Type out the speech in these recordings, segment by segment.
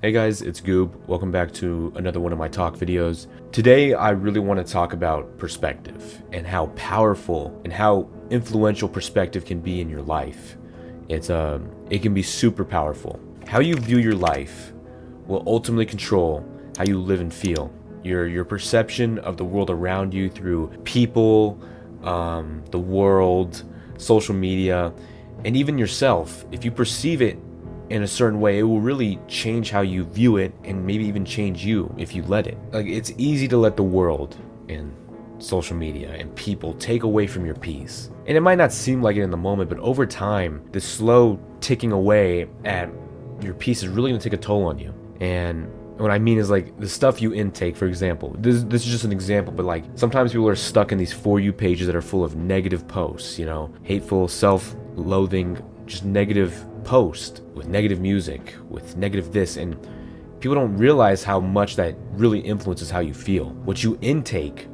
Hey guys, it's Goob. Welcome back to another one of my talk videos. Today, I really want to talk about perspective and how powerful and how influential perspective can be in your life. It can be super powerful. How you view your life will ultimately control how you live and feel. Your perception of the world around you through people, the world, social media, and even yourself. If you perceive it in a certain way, it will really change how you view it and maybe even change you if you let it. Like, it's easy to let the world and social media and people take away from your peace. And it might not seem like it in the moment, but over time, the slow ticking away at your peace is really gonna take a toll on you. And what I mean is, like, the stuff you intake, for example. This is just an example, but like sometimes people are stuck in these For You pages that are full of negative posts, hateful, self-loathing, just negative post with negative music, with negative this, and people don't realize how much that really influences how you feel. What you intake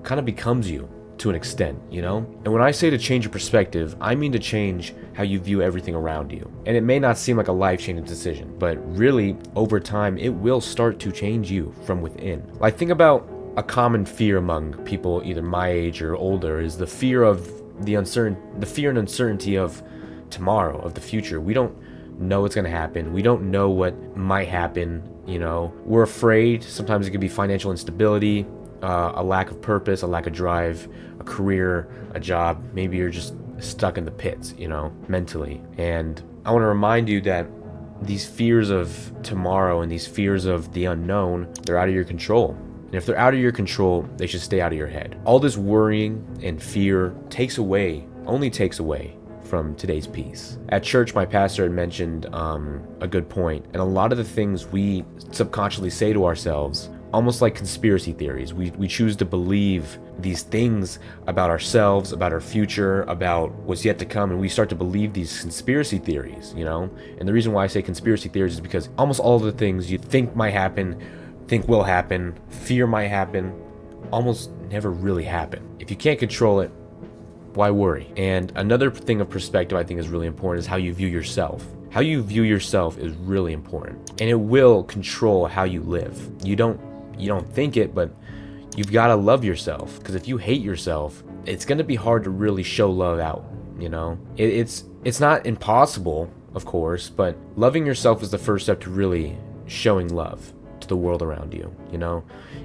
kind of becomes you to an extent, And when I say to change your perspective, I mean to change how you view everything around you. And it may not seem like a life-changing decision, but really, over time, it will start to change you from within. Like, think about a common fear among people either my age or older is the fear and uncertainty of tomorrow, of the future. We don't know what's going to happen. We don't know what might happen. We're afraid. Sometimes it could be financial instability, a lack of purpose, a lack of drive, a career, a job. Maybe you're just stuck in the pits, mentally. And I want to remind you that these fears of tomorrow and these fears of the unknown, they're out of your control. And if they're out of your control, they should stay out of your head. All this worrying and fear only takes away from today's peace. At church, my pastor had mentioned a good point, and a lot of the things we subconsciously say to ourselves, almost like conspiracy theories. We choose to believe these things about ourselves, about our future, about what's yet to come, and we start to believe these conspiracy theories, And the reason why I say conspiracy theories is because almost all of the things you think might happen, think will happen, fear might happen, almost never really happen. If you can't control it, why worry? And another thing of perspective I think is really important is how you view yourself. How you view yourself is really important, and it will control how you live. You don't think it, but you've got to love yourself, because if you hate yourself, it's going to be hard to really show love out, It's not impossible, of course, but loving yourself is the first step to really showing love to the world around you,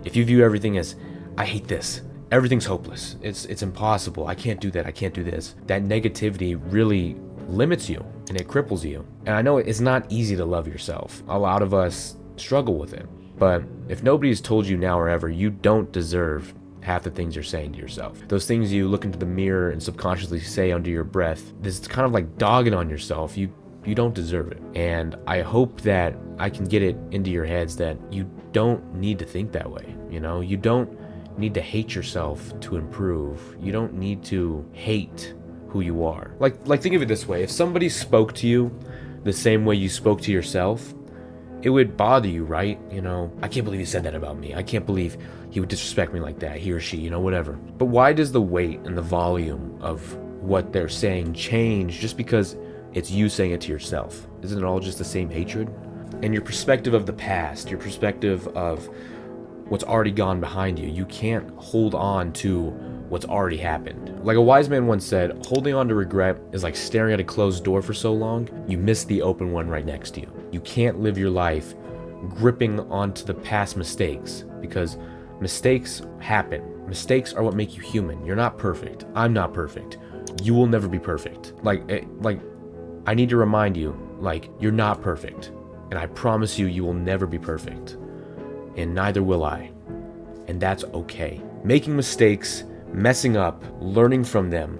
If you view everything as, I hate this, everything's hopeless, it's impossible, I can't do that, I can't do this, that negativity really limits you and it cripples you. And I know it's not easy to love yourself. A lot of us struggle with it. But if nobody's told you now or ever, you don't deserve half the things you're saying to yourself. Those things you look into the mirror and subconsciously say under your breath, this is kind of like dogging on yourself. You don't deserve it. And I hope that I can get it into your heads that you don't need to think that way. You don't need to hate yourself to improve. You don't need to hate who you are. Like think of it this way. If somebody spoke to you the same way you spoke to yourself, it would bother you, right? I can't believe he said that about me. I can't believe he would disrespect me like that, he or she, whatever. But why does the weight and the volume of what they're saying change just because it's you saying it to yourself? Isn't it all just the same hatred? And your perspective of the past, your perspective of what's already gone behind you, you can't hold on to what's already happened. Like a wise man once said, holding on to regret is like staring at a closed door for so long, you miss the open one right next to you. You can't live your life gripping onto the past mistakes, because mistakes happen. Mistakes are what make you human. You're not perfect. I'm not perfect. You will never be perfect. Like I need to remind you, you're not perfect. And I promise you will never be perfect. And neither will I. And that's okay. Making mistakes, messing up, learning from them,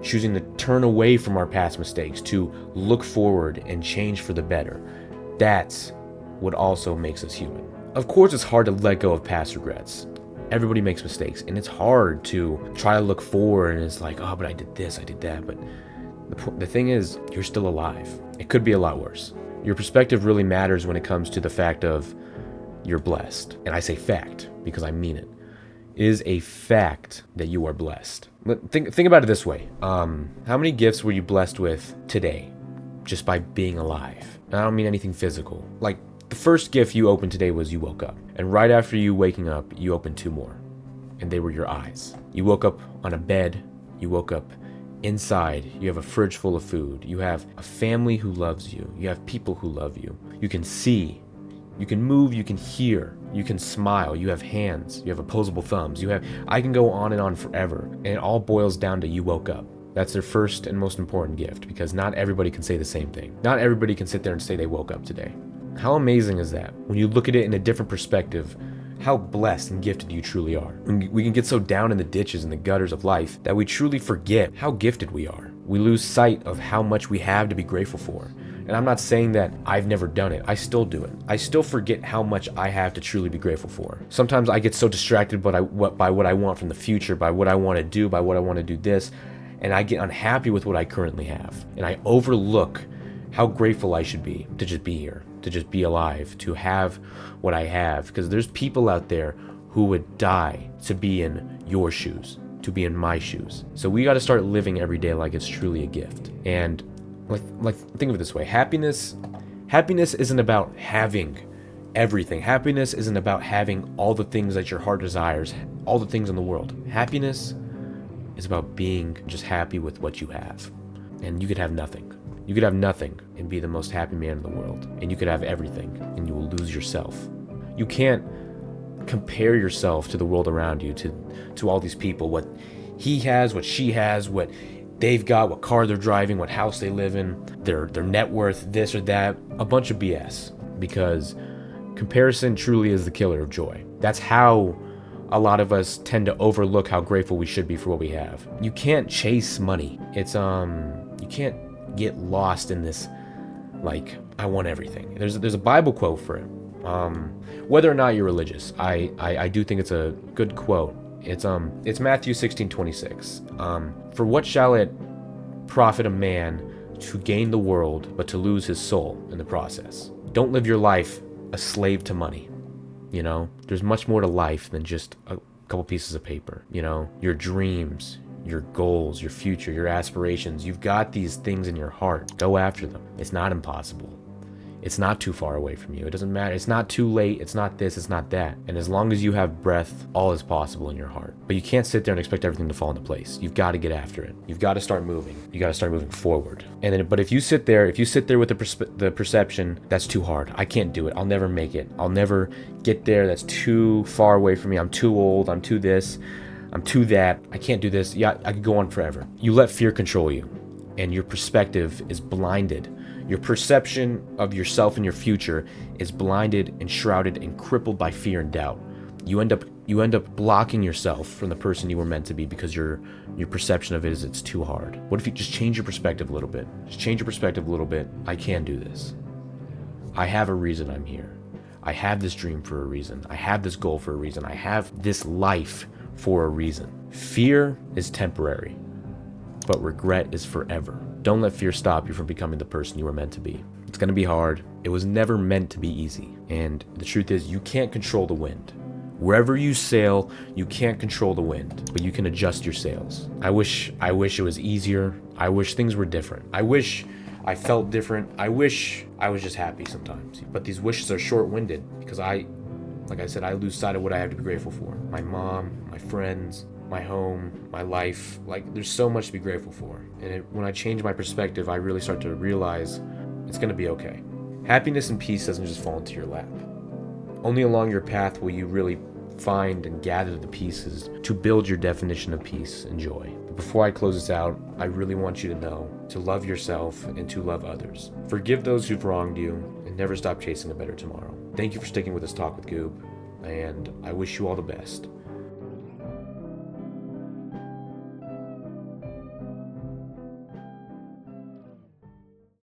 choosing to turn away from our past mistakes, to look forward and change for the better. That's what also makes us human. Of course, it's hard to let go of past regrets. Everybody makes mistakes, and it's hard to try to look forward, and it's like, oh, but I did this, I did that. But the thing is, you're still alive. It could be a lot worse. Your perspective really matters when it comes to the fact of you're blessed. And I say fact because I mean it. It is a fact that you are blessed. Think about it this way. How many gifts were you blessed with today just by being alive? And I don't mean anything physical. Like, The first gift you opened today was you woke up. And right after you waking up, you opened two more. And they were your eyes. You woke up on a bed. You woke up inside. You have a fridge full of food. You have a family who loves you. You have people who love you. You can see. You can move. You can hear. You can smile. You have hands. You have opposable thumbs. I can go on and on forever. And it all boils down to you woke up. That's their first and most important gift, because not everybody can say the same thing. Not everybody can sit there and say they woke up today. How amazing is that? When you look at it in a different perspective, how blessed and gifted you truly are. We can get so down in the ditches and the gutters of life that we truly forget how gifted we are. We lose sight of how much we have to be grateful for. And I'm not saying that I've never done it. I still do it. I still forget how much I have to truly be grateful for. Sometimes I get so distracted by what I want from the future, by what I want to do, by what I want to do this, and I get unhappy with what I currently have. And I overlook how grateful I should be to just be here, to just be alive, to have what I have. Because there's people out there who would die to be in your shoes, to be in my shoes. So we got to start living every day like it's truly a gift. And like think of it this way: happiness isn't about having everything. Happiness isn't about having all the things that your heart desires, all the things in the world. Happiness is about being just happy with what you have. And you could have nothing. You could have nothing and be the most happy man in the world. And you could have everything and you will lose yourself. You can't compare yourself to the world around you, to all these people, what he has, what she has, what they've got, what car they're driving, what house they live in, their net worth, this or that. A bunch of BS, because comparison truly is the killer of joy. That's how a lot of us tend to overlook how grateful we should be for what we have. You can't chase money. It's you can't get lost in this, like, I want everything. There's a Bible quote for it. Whether or not you're religious, I do think it's a good quote. It's Matthew 16:26. For what shall it profit a man to gain the world but to lose his soul in the process? Don't live your life a slave to money. You know, there's much more to life than just a couple pieces of paper. You know, your dreams, your goals, your future, your aspirations. You've got these things in your heart. Go after them. It's not impossible. It's not too far away from you. It doesn't matter. It's not too late. It's not this. It's not that. And as long as you have breath, all is possible in your heart. But you can't sit there and expect everything to fall into place. You've got to get after it. You've got to start moving. You got to start moving forward. And then, but if you sit there with the perception, that's too hard. I can't do it. I'll never make it. I'll never get there. That's too far away from me. I'm too old. I'm too this. I'm too that. I can't do this. Yeah, I could go on forever. You let fear control you, and your perspective is blinded. Your perception of yourself and your future is blinded and shrouded and crippled by fear and doubt. You end up blocking yourself from the person you were meant to be because your perception of it is it's too hard. What if you just change your perspective a little bit? Just change your perspective a little bit. I can do this. I have a reason I'm here. I have this dream for a reason. I have this goal for a reason. I have this life for a reason. Fear is temporary, but regret is forever. Don't let fear stop you from becoming the person you were meant to be. It's going to be hard. It was never meant to be easy. And the truth is, you can't control the wind. Wherever you sail, you can't control the wind, but you can adjust your sails. I wish it was easier. I wish things were different. I wish I felt different. I wish I was just happy sometimes. But these wishes are short-winded because like I said, I lose sight of what I have to be grateful for. My mom, my friends, my home, my life. Like, there's so much to be grateful for. And when I change my perspective, I really start to realize it's going to be okay. Happiness and peace doesn't just fall into your lap. Only along your path will you really find and gather the pieces to build your definition of peace and joy. But before I close this out, I really want you to know to love yourself and to love others. Forgive those who've wronged you and never stop chasing a better tomorrow. Thank you for sticking with this Talk with Goob, and I wish you all the best.